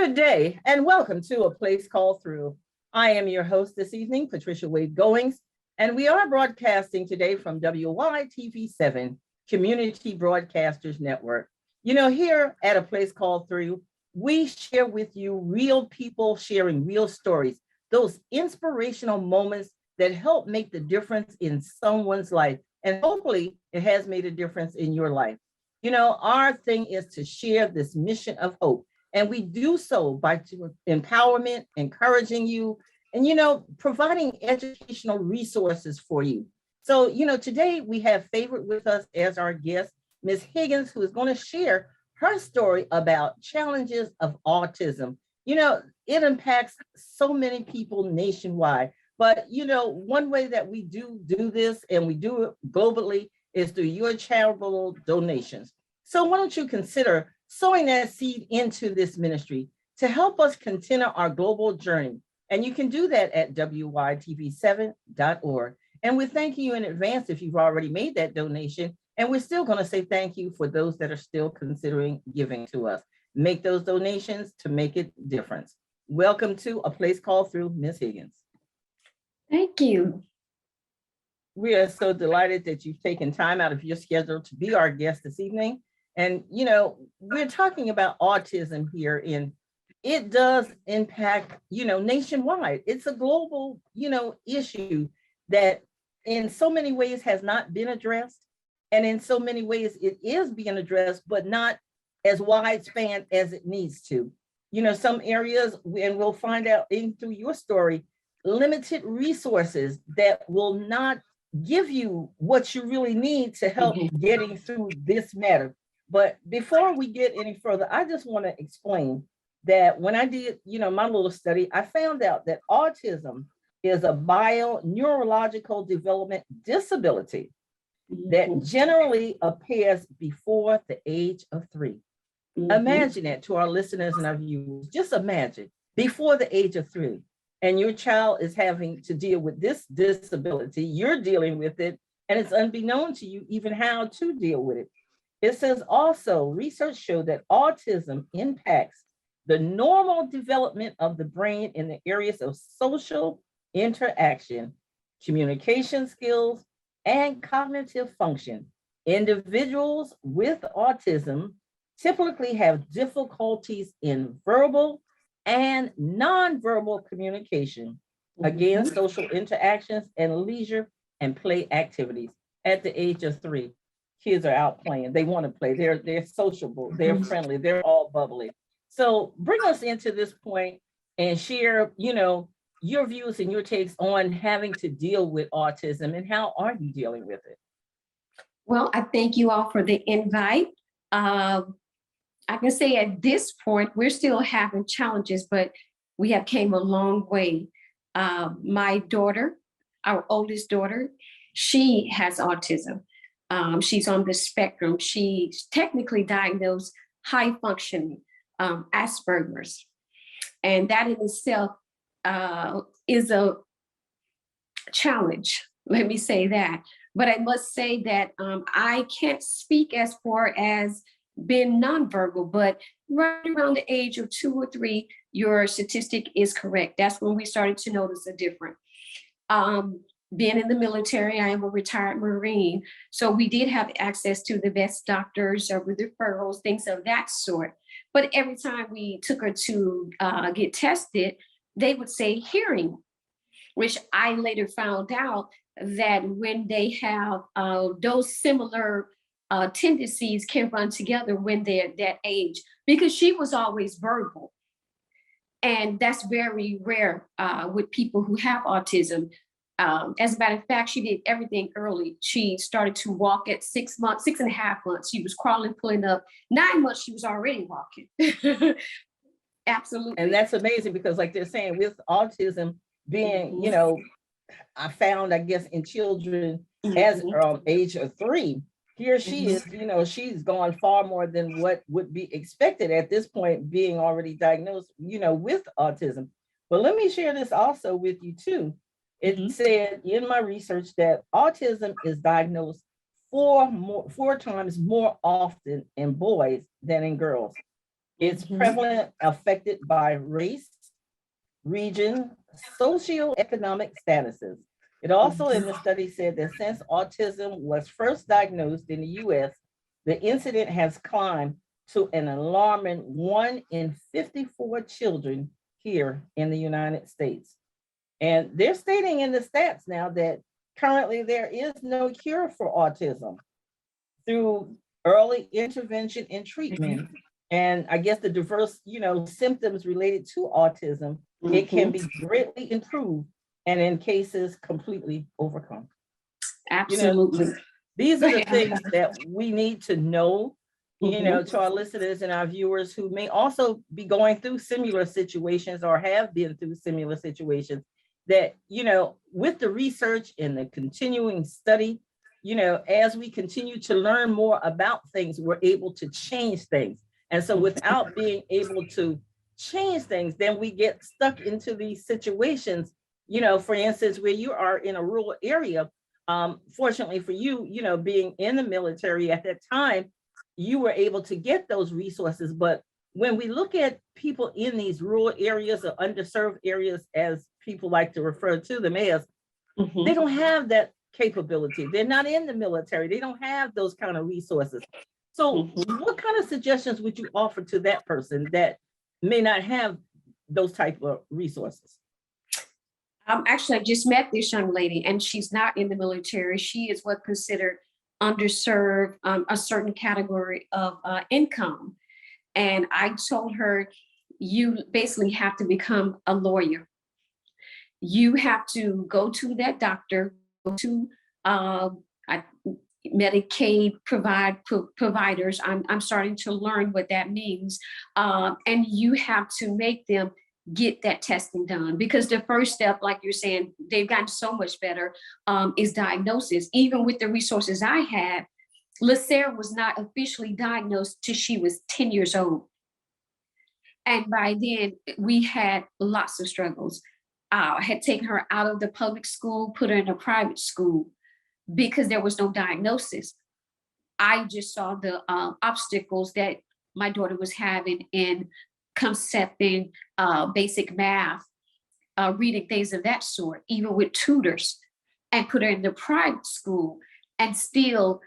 Good day and welcome to A Place Called Through. I am your host this evening, Patricia Wade Goings, and we are broadcasting today from WYTV7, Community Broadcasters Network. You know, here at A Place Called Through, we share with you real people sharing real stories, those inspirational moments that help make the difference in someone's life. And hopefully it has made a difference in your life. You know, our thing is to share this mission of hope. And we do so by empowerment, encouraging you, and, providing educational resources for you. So, today we have Favorite with us as our guest, Ms. Higgins, who is going to share her story about challenges of autism. It impacts so many people nationwide. But, one way that we do this, and we do it globally, is through your charitable donations. So why don't you consider sowing that seed into this ministry to help us continue our global journey. And you can do that at WYTV7.org. And we're thanking you in advance if you've already made that donation. And we're still going to say thank you for those that are still considering giving to us. Make those donations to make a difference. Welcome to A Place Called Through, Ms. Higgins. Thank you. We are so delighted that you've taken time out of your schedule to be our guest this evening. And, we're talking about autism here, and it does impact, nationwide. It's a global, issue that in so many ways has not been addressed. And in so many ways it is being addressed, but not as widespread as it needs to. Some areas, and we'll find out through your story, limited resources that will not give you what you really need to help getting through this matter. But before we get any further, I just want to explain that when I did, my little study, I found out that autism is a bio-neurological development disability that generally appears before the age of 3. Imagine that to our listeners and our viewers. Just imagine before the age of 3, and your child is having to deal with this disability. You're dealing with it, and it's unbeknown to you even how to deal with it. It says also, research showed that autism impacts the normal development of the brain in the areas of social interaction, communication skills, and cognitive function. Individuals with autism typically have difficulties in verbal and nonverbal communication, again, social interactions and leisure and play activities at the age of 3. Kids are out playing. They want to play. They're sociable. They're friendly. They're all bubbly. So bring us into this point and share, your views and your takes on having to deal with autism, and how are you dealing with it? Well, I thank you all for the invite. I can say at this point, we're still having challenges, but we have came a long way. My daughter, our oldest daughter, she has autism. She's on the spectrum. She's technically diagnosed high functioning Asperger's. And that in itself is a challenge. Let me say that. But I must say that I can't speak as far as being nonverbal, but right around the age of 2 or 3, your statistic is correct. That's when we started to notice a difference. Being in the military, I am a retired Marine. So we did have access to the best doctors with referrals, things of that sort. But every time we took her to get tested, they would say hearing, which I later found out that when they have those similar tendencies can run together when they're that age, because she was always verbal. And that's very rare with people who have autism. As a matter of fact, she did everything early. She started to walk at 6 months, 6.5 months. She was crawling, pulling up. 9 months, she was already walking. Absolutely. And that's amazing because, like they're saying, with autism being, I found, I guess, in children as age of 3, here she is, she's gone far more than what would be expected at this point, being already diagnosed, with autism. But let me share this also with you too. It said in my research that autism is diagnosed 4 times more often in boys than in girls. It's Mhm. prevalent, affected by race, region, socioeconomic statuses. It also in the study said that since autism was first diagnosed in the US, the incident has climbed to an alarming 1 in 54 children here in the United States. And they're stating in the stats now that currently there is no cure for autism through early intervention and treatment. And I guess the diverse, symptoms related to autism, it can be greatly improved and in cases completely overcome. Absolutely. These Go are the ahead, things Amber. that we need to know, to our listeners and our viewers who may also be going through similar situations or have been through similar situations that, with the research and the continuing study, as we continue to learn more about things, we're able to change things. And so without being able to change things, then we get stuck into these situations, for instance, where you are in a rural area. Fortunately for you, being in the military at that time, you were able to get those resources. But when we look at people in these rural areas or underserved areas, as people like to refer to them as, they don't have that capability. They're not in the military. They don't have those kind of resources. So what kind of suggestions would you offer to that person that may not have those type of resources? Actually, I just met this young lady, and she's not in the military. She is what considered underserved, a certain category of income. And I told her, you basically have to become a lawyer. You have to go to that doctor, go to Medicaid providers. I'm starting to learn what that means. And you have to make them get that testing done, because the first step, like you're saying, they've gotten so much better, is diagnosis. Even with the resources I had, LaSarah was not officially diagnosed till she was 10 years old. And by then we had lots of struggles. I had taken her out of the public school, put her in a private school because there was no diagnosis. I just saw the obstacles that my daughter was having in concepting, basic math, reading, things of that sort, even with tutors, and put her in the private school, and still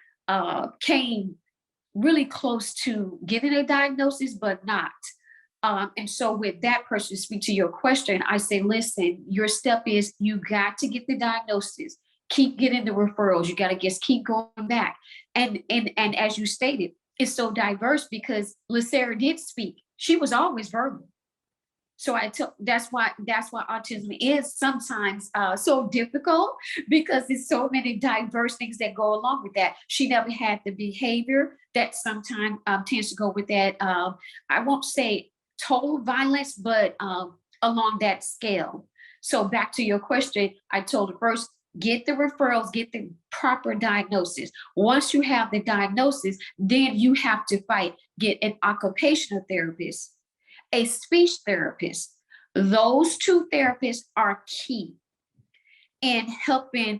came really close to getting a diagnosis, but not. And so with that person, speak to your question, I say, listen, your step is you got to get the diagnosis, keep getting the referrals, you got to just keep going back. And as you stated, it's so diverse because LaSarah did speak. She was always verbal. So that's why autism is sometimes so difficult, because there's so many diverse things that go along with that. She never had the behavior that sometimes tends to go with that. I won't say total violence, but along that scale. So back to your question, I told her first, get the referrals, get the proper diagnosis. Once you have the diagnosis, then you have to get an occupational therapist, a speech therapist. Those two therapists are key in helping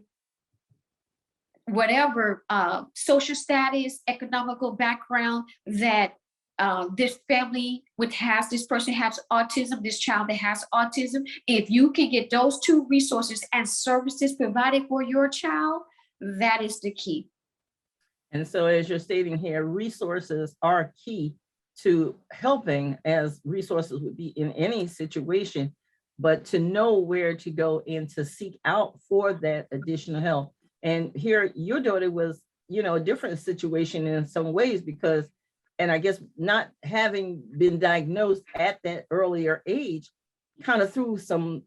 whatever social status, economical background that this family this person has autism, this child that has autism. If you can get those two resources and services provided for your child, that is the key. And so as you're stating here, resources are key to helping, as resources would be in any situation, but to know where to go and to seek out for that additional help. And here your daughter was, a different situation in some ways, because, and I guess not having been diagnosed at that earlier age kind of threw some,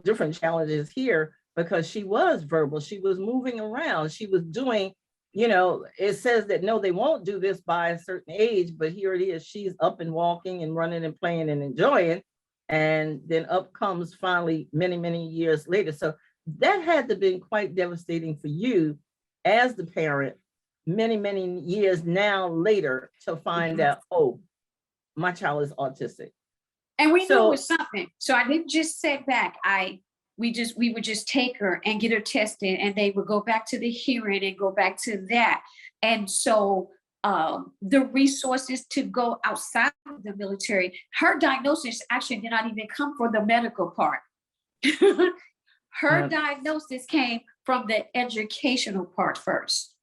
different challenges here, because she was verbal, she was moving around, she was doing, it says that no, they won't do this by a certain age, but here it is, she's up and walking and running and playing and enjoying. And then up comes finally many, many years later. So that had to be quite devastating for you as the parent, many, many years now later, to find out, oh, my child is autistic. And we knew it was something. So I didn't just sit back. We would just take her and get her tested, and they would go back to the hearing and go back to that. And so the resources to go outside of the military. Her diagnosis actually did not even come from the medical part. Her diagnosis came from the educational part first.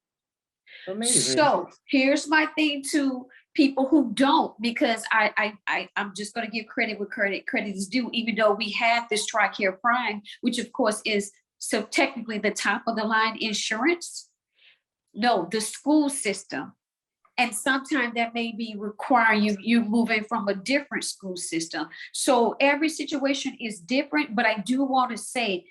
Amazing. So here's my thing to people who don't, because I'm just going to give credit where credit is due, even though we have this TRICARE Prime, which of course is so technically the top of the line insurance. No, the school system. And sometimes that may be requiring you moving from a different school system. So every situation is different, but I do want to say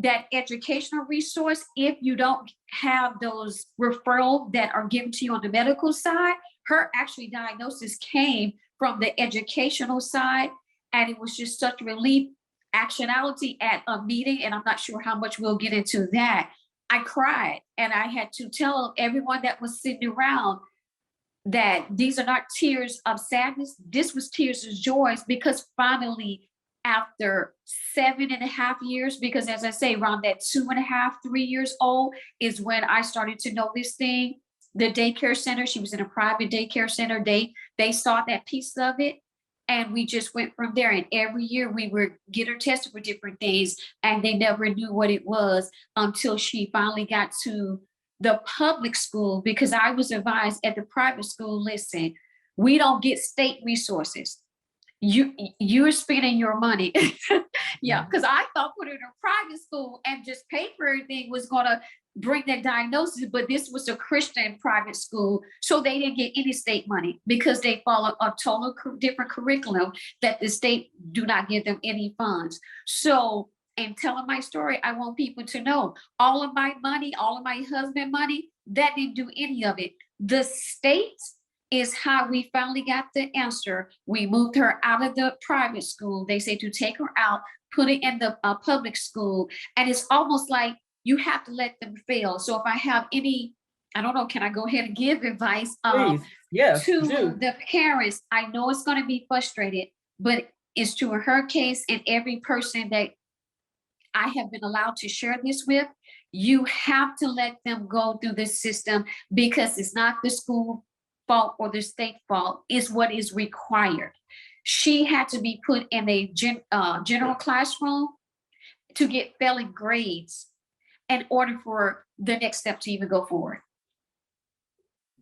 that educational resource, if you don't have those referrals that are given to you on the medical side, her actually diagnosis came from the educational side, and it was just such relief, actionality at a meeting, and I'm not sure how much we'll get into that. I cried, and I had to tell everyone that was sitting around that these are not tears of sadness. This was tears of joy, because finally, after 7.5 years, because as I say, around that 2.5, 3 years old is when I started to know this thing. The daycare center, she was in a private daycare center. They saw that piece of it, and we just went from there. And every year we would get her tested for different things, and they never knew what it was until she finally got to the public school, because I was advised at the private school, listen, we don't get state resources. You're spending your money. Yeah, because I thought putting her in a private school and just pay for everything was going to bring that diagnosis, but this was a Christian private school, so they didn't get any state money because they follow a total different curriculum that the state do not give them any funds. So in telling my story, I want people to know all of my money, all of my husband money, that didn't do any of it. The state is how we finally got the answer. We moved her out of the private school. They say to take her out, put it in the public school. And it's almost like you have to let them fail. So if I have any, I don't know, can I go ahead and give advice yes, to the parents? I know it's going to be frustrated, but it's to her case and every person that I have been allowed to share this with. You have to let them go through the system, because it's not the school fault or the state fault, is what is required. She had to be put in a general classroom to get failing grades in order for the next step to even go forward.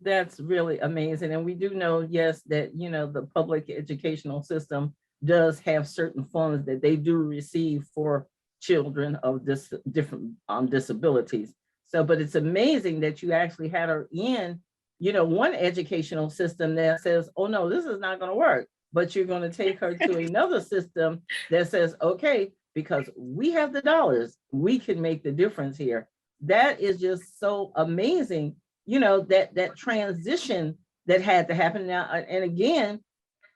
That's really amazing. And we do know, yes, that, the public educational system does have certain funds that they do receive for children of different disabilities. So, but it's amazing that you actually had her in, one educational system that says, oh no, this is not going to work, but you're going to take her to another system that says, okay, because we have the dollars, we can make the difference here. That is just so amazing, that transition that had to happen now. And again,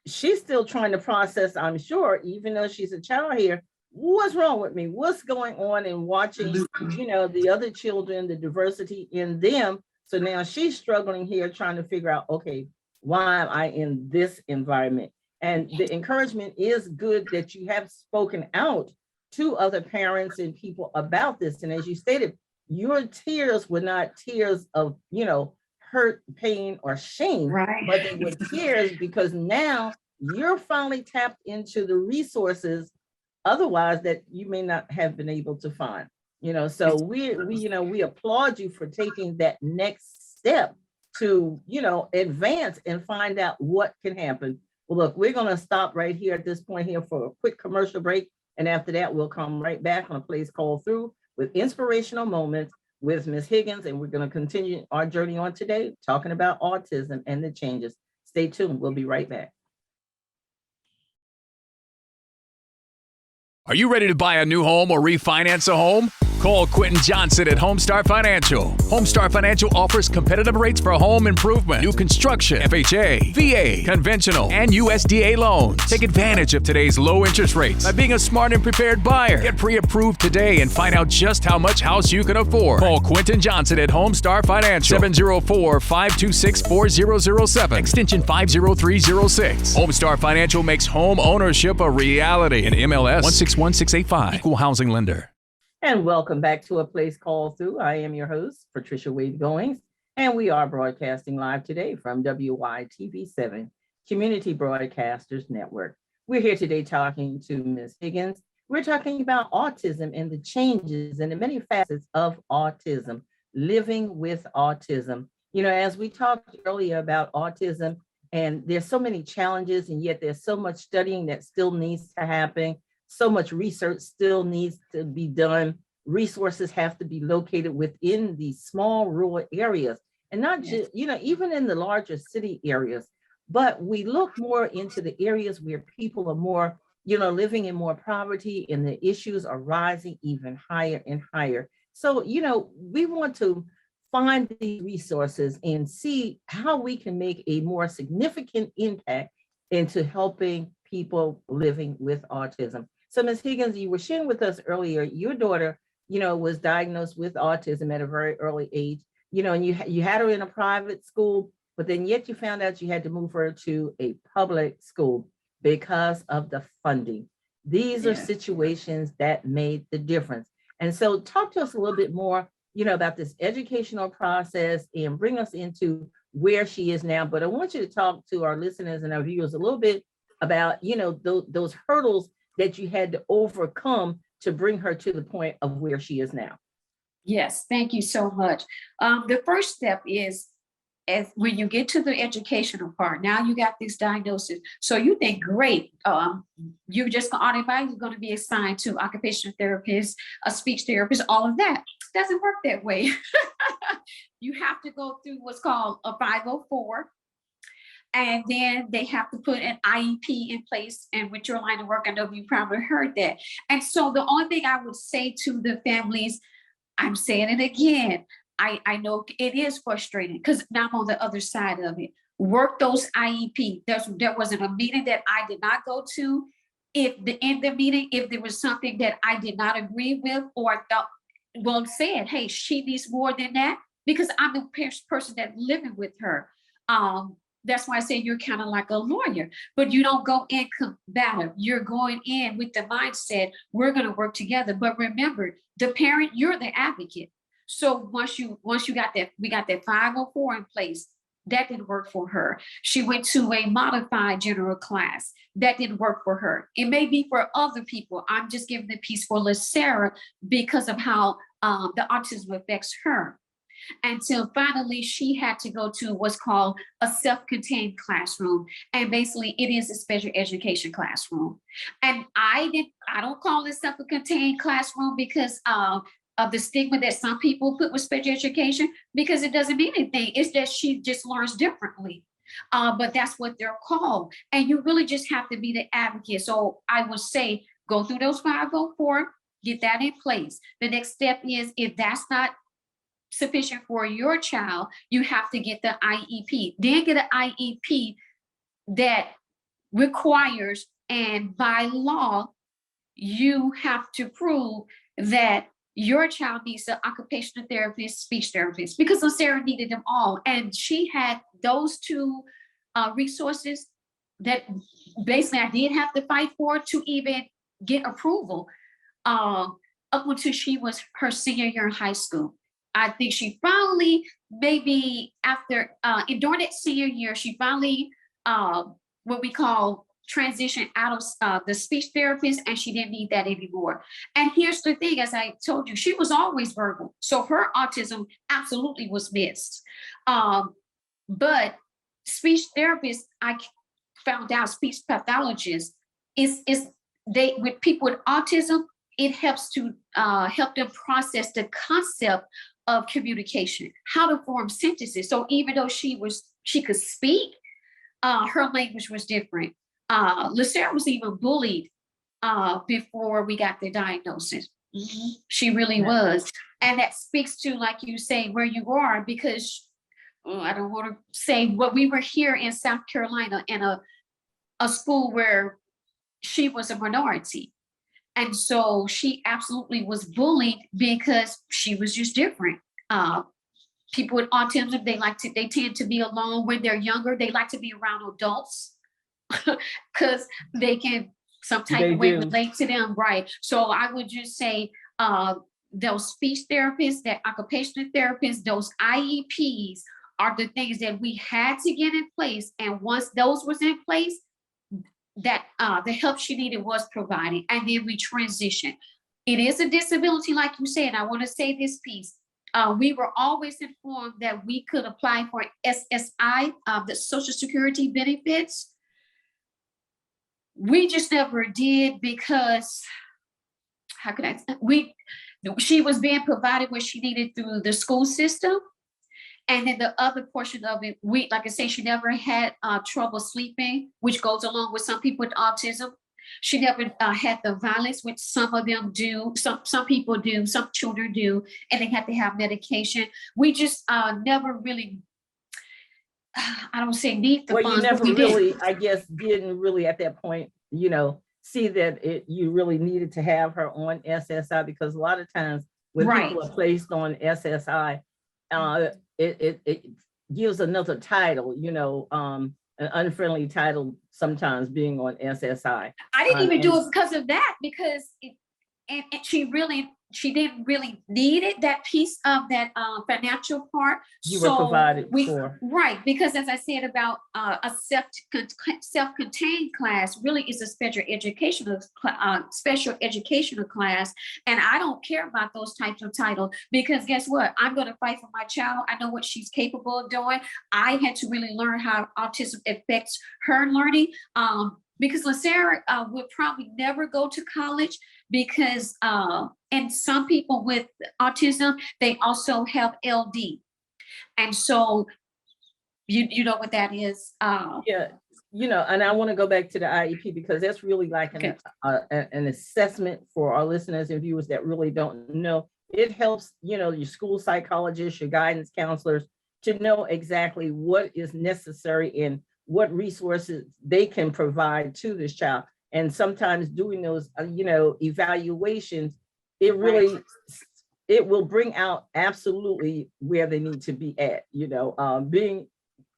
she's still trying to process, I'm sure, even though she's a child here, what's wrong with me? What's going on? And watching, the other children, the diversity in them. So now she's struggling here, trying to figure out, okay, why am I in this environment? And the encouragement is good that you have spoken out to other parents and people about this. And as you stated, your tears were not tears of, hurt, pain, or shame, right? But they were tears because now you're finally tapped into the resources otherwise that you may not have been able to find. So we applaud you for taking that next step to, advance and find out what can happen. Well, look, we're going to stop right here at this point here for a quick commercial break. And after that, we'll come right back on a place called Through with inspirational moments with Ms. Higgins. And we're going to continue our journey on today, talking about autism and the changes. Stay tuned. We'll be right back. Are you ready to buy a new home or refinance a home? Call Quentin Johnson at Homestar Financial. Homestar Financial offers competitive rates for home improvement, new construction, FHA, VA, conventional, and USDA loans. Take advantage of today's low interest rates by being a smart and prepared buyer. Get pre-approved today and find out just how much house you can afford. Call Quentin Johnson at Homestar Financial, 704-526-4007, extension 50306. Homestar Financial makes home ownership a reality. In MLS 161685, equal housing lender. And welcome back to A Place Called Through. I am your host, Patricia Wade Goings. And we are broadcasting live today from WYTV7 Community Broadcasters Network. We're here today talking to Ms. Higgins. We're talking about autism and the changes and the many facets of autism, living with autism. You know, as we talked earlier about autism, and there's so many challenges, and yet there's so much studying that still needs to happen. So much research still needs to be done. Resources have to be located within these small rural areas, and not just, you know, even in the larger city areas. But we look more into the areas where people are more, you know, living in more poverty, and the issues are rising even higher and higher. So, you know, we want to find these resources and see how we can make a more significant impact into helping people living with autism. So, Ms. Higgins, you were sharing with us earlier, your daughter, you know, was diagnosed with autism at a very early age, you know, and you had her in a private school, but then yet you found out you had to move her to a public school because of the funding. These are situations that made the difference. And so talk to us a little bit more, you know, about this educational process and bring us into where she is now. But I want you to talk to our listeners and our viewers a little bit about, you know, those hurdles that you had to overcome to bring her to the point of where she is now. Yes, thank you so much. The first step is as when you get to the educational part, now you got this diagnosis. So you think, great, you're just automatically going to be assigned to occupational therapist, a speech therapist, all of that. Doesn't work that way. You have to go through what's called a 504. And then they have to put an IEP in place. And with your line of work, I know you probably heard that. And so the only thing I would say to the families, I'm saying it again, I know it is frustrating because now I'm on the other side of it. Work those IEP. There wasn't a meeting that I did not go to. In the meeting, if there was something that I did not agree with or thought, well, said, hey, she needs more than that, because I'm the person that's living with her. That's why I say you're kind of like a lawyer, but you don't go in combative. You're going in with the mindset, we're going to work together. But remember, the parent, you're the advocate. So once you got that, we got that 504 in place. That didn't work for her. She went to a modified general class. That didn't work for her. It may be for other people. I'm just giving the piece for LaSarah because of how the autism affects her. Until finally she had to go to what's called a self-contained classroom. And basically it is a special education classroom. And I don't call it self-contained classroom because of the stigma that some people put with special education, because it doesn't mean anything. It's that she just learns differently. But that's what they're called. And you really just have to be the advocate. So I would say, go through those 504, get that in place. The next step is, if that's not sufficient for your child, you have to get the IEP. Then get an IEP that requires, and by law, you have to prove that your child needs an occupational therapist, speech therapist, because LaSarah needed them all. And she had those two resources that basically I did have to fight for to even get approval up until she was her senior year in high school. I think she finally, maybe after, during that senior year, she finally, what we call transition out of the speech therapist, and she didn't need that anymore. And here's the thing, as I told you, she was always verbal. So her autism absolutely was missed. But speech therapists, I found out, speech pathologists, with people with autism, it helps to help them process the concept of communication, how to form sentences. So even though she could speak, her language was different. LaSarah was even bullied before we got the diagnosis. Mm-hmm. She really was. And that speaks to, like you say, where you are, because I don't want to say what we were here in South Carolina in a school where she was a minority. And so she absolutely was bullied because she was just different. People with autism, they tend to be alone when they're younger. They like to be around adults because they can some type of way relate to them, right? So I would just say those speech therapists, that occupational therapists, those IEPs are the things that we had to get in place. And once those was in place, that the help she needed was provided, and then we transitioned. It is a disability, like you said. I want to say this piece. We were always informed that we could apply for SSI, the Social Security benefits. We just never did because, how could I, she was being provided what she needed through the school system. And then the other portion of it, like I say, she never had trouble sleeping, which goes along with some people with autism. She never had the violence, which some of them do, some people do, some children do, and they have to have medication. We just never really, I don't say need the Well, funds. you never but really, I guess, didn't really at that point, see that you really needed to have her on SSI, because a lot of times when people are placed on SSI, it gives another title, an unfriendly title sometimes being on SSI. I didn't even do it because of that, because she didn't really need it, that piece of that financial part. You were provided for. Right, because as I said about a self-contained class really is a special educational class, and I don't care about those types of titles, because guess what? I'm going to fight for my child. I know what she's capable of doing. I had to really learn how autism affects her learning. Because LaSarah would probably never go to college, because and some people with autism, they also have LD. And so you know what that is. Yeah, and I want to go back to the IEP, because that's really like an assessment for our listeners and viewers that really don't know. It helps, your school psychologists, your guidance counselors to know exactly what is necessary and what resources they can provide to this child. And sometimes doing those, evaluations, it really, it will bring out absolutely where they need to be at. Being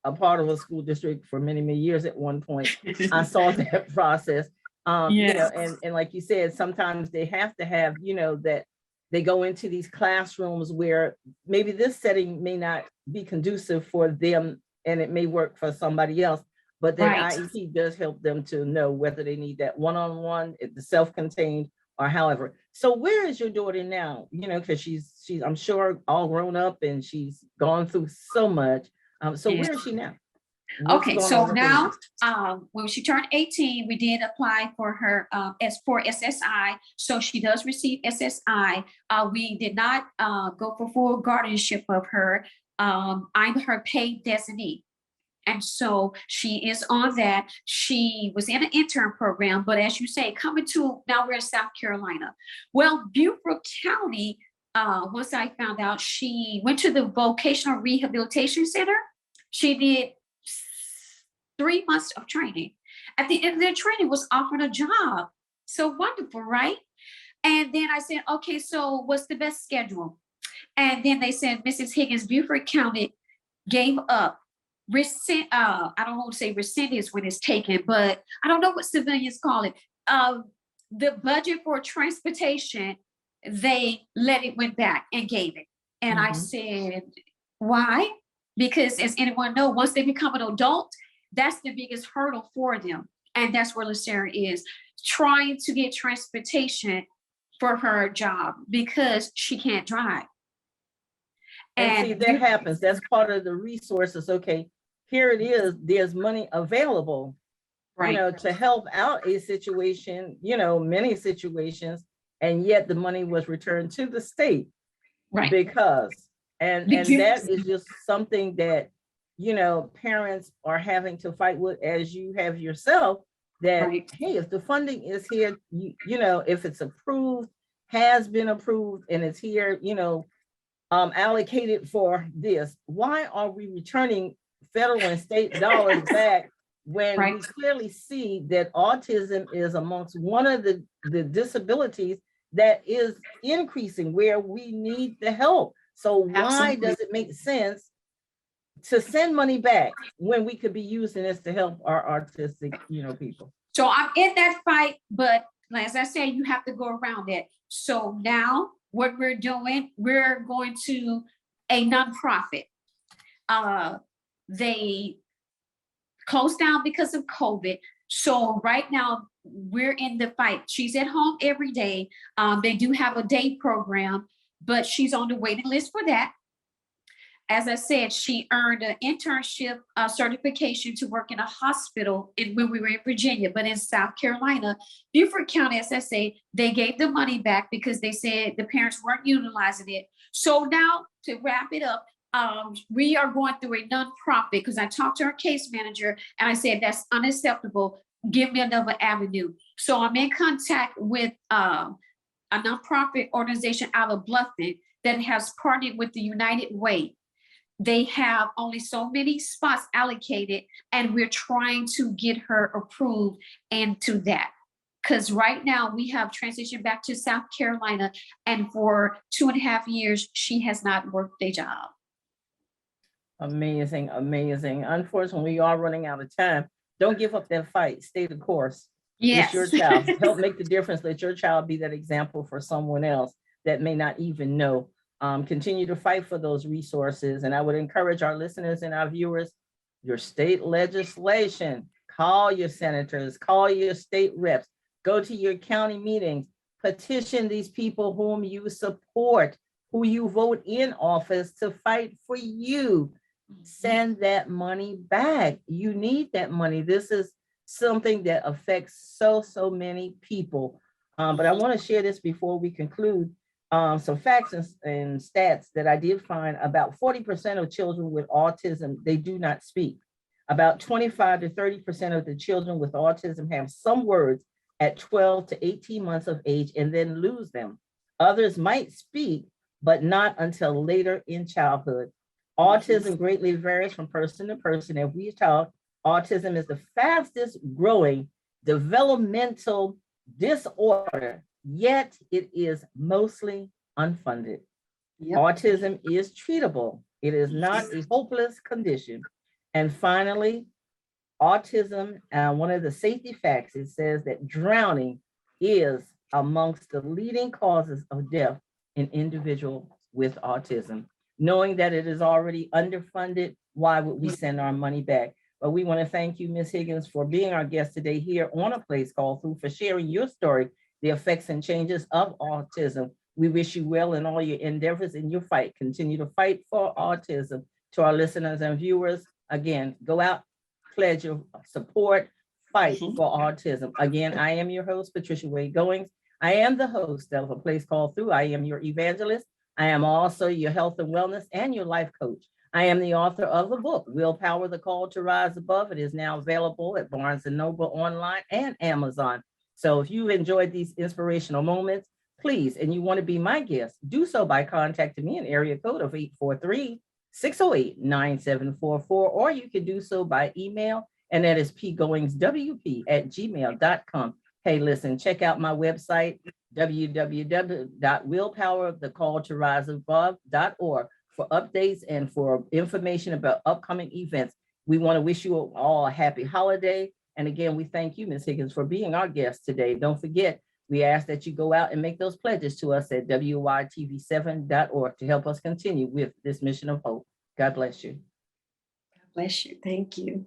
a part of a school district for many, many years, at one point, I saw that process. And like you said, sometimes they have to have, that they go into these classrooms where maybe this setting may not be conducive for them, and it may work for somebody else, but then IEP does help them to know whether they need that one-on-one, the self-contained, or however. So where is your daughter now? Because she's I'm sure all grown up and she's gone through so much. So where is she now? Okay, so now when she turned 18, we did apply for her for SSI. So she does receive SSI. We did not go for full guardianship of her. I'm her paid designee. And so she is on that. She was in an intern program, but as you say, now we're in South Carolina. Well, Beaufort County, once I found out, she went to the Vocational Rehabilitation Center. She did 3 months of training. At the end of their training, was offered a job. So wonderful, right? And then I said, okay, so what's the best schedule? And then they said, Mrs. Higgins, Beaufort County gave up. I don't want to say rescinded when it's taken, but I don't know what civilians call it. The budget for transportation, they went back and gave it. And I said, why? Because as anyone knows, once they become an adult, that's the biggest hurdle for them. And that's where LaSarah is, trying to get transportation for her job because she can't drive. And see, that happens. That's part of the resources. Okay, here it is. There's money available, to help out a situation, many situations, and yet the money was returned to the state, because that is just something that, parents are having to fight with, as you have yourself, that, hey, if the funding is here, if it's approved, has been approved, and it's here, allocated for this, why are we returning federal and state dollars back when we clearly see that autism is amongst one of the disabilities that is increasing, where we need the help? So why does it make sense to send money back when we could be using this to help our autistic, people? So I'm in that fight, but as I said, you have to go around it. So now what we're doing, we're going to a nonprofit. They closed down because of COVID. So right now we're in the fight. She's at home every day. They do have a day program, but she's on the waiting list for that. As I said, she earned an internship certification to work in a hospital when we were in Virginia, but in South Carolina, Beaufort County, as I say, they gave the money back because they said the parents weren't utilizing it. So now to wrap it up, we are going through a nonprofit because I talked to our case manager and I said, that's unacceptable. Give me another avenue. So I'm in contact with a nonprofit organization out of Bluffton that has partnered with the United Way. They have only so many spots allocated, and we're trying to get her approved into that. Because right now we have transitioned back to South Carolina, and for 2.5 years, she has not worked a job. Amazing, amazing. Unfortunately, we are running out of time. Don't give up that fight. Stay the course. Yes. It's your child. Help make the difference. Let your child be that example for someone else that may not even know. Continue to fight for those resources. And I would encourage our listeners and our viewers, your state legislation, call your senators, call your state reps, go to your county meetings, petition these people whom you support, who you vote in office to fight for you. Send that money back. You need that money. This is something that affects so many people. But I want to share this before we conclude. Some facts and stats that I did find. About 40% of children with autism, they do not speak. About 25 to 30% of the children with autism have some words at 12 to 18 months of age and then lose them. Others might speak, but not until later in childhood. Autism greatly varies from person to person. As we talk, autism is the fastest growing developmental disorder, yet it is mostly unfunded. Yep. Autism is treatable. It is not a hopeless condition. And finally, autism, one of the safety facts, it says that drowning is amongst the leading causes of death in individuals with autism. Knowing that it is already underfunded, why would we send our money back? But we want to thank you, Ms. Higgins, for being our guest today here on A Place Called Through, for sharing your story, the effects and changes of autism. We wish you well in all your endeavors in your fight. Continue to fight for autism. To our listeners and viewers, again, go out, pledge your support, fight for autism. Again, I am your host, Patricia Wade Goings. I am the host of A Place Called Through. I am your evangelist. I am also your health and wellness and your life coach. I am the author of the book, Willpower, The Call to Rise Above. It is now available at Barnes & Noble online and Amazon. So if you enjoyed these inspirational moments, please, and you want to be my guest, do so by contacting me in area code of 843-608-9744, or you can do so by email, and that is pgoingswp@gmail.com. Hey, listen, check out my website, www.willpowerthecalltoriseabove.org for updates and for information about upcoming events. We want to wish you all a happy holiday. And again, we thank you, Ms. Higgins, for being our guest today. Don't forget, we ask that you go out and make those pledges to us at WYTV7.org to help us continue with this mission of hope. God bless you. God bless you. Thank you.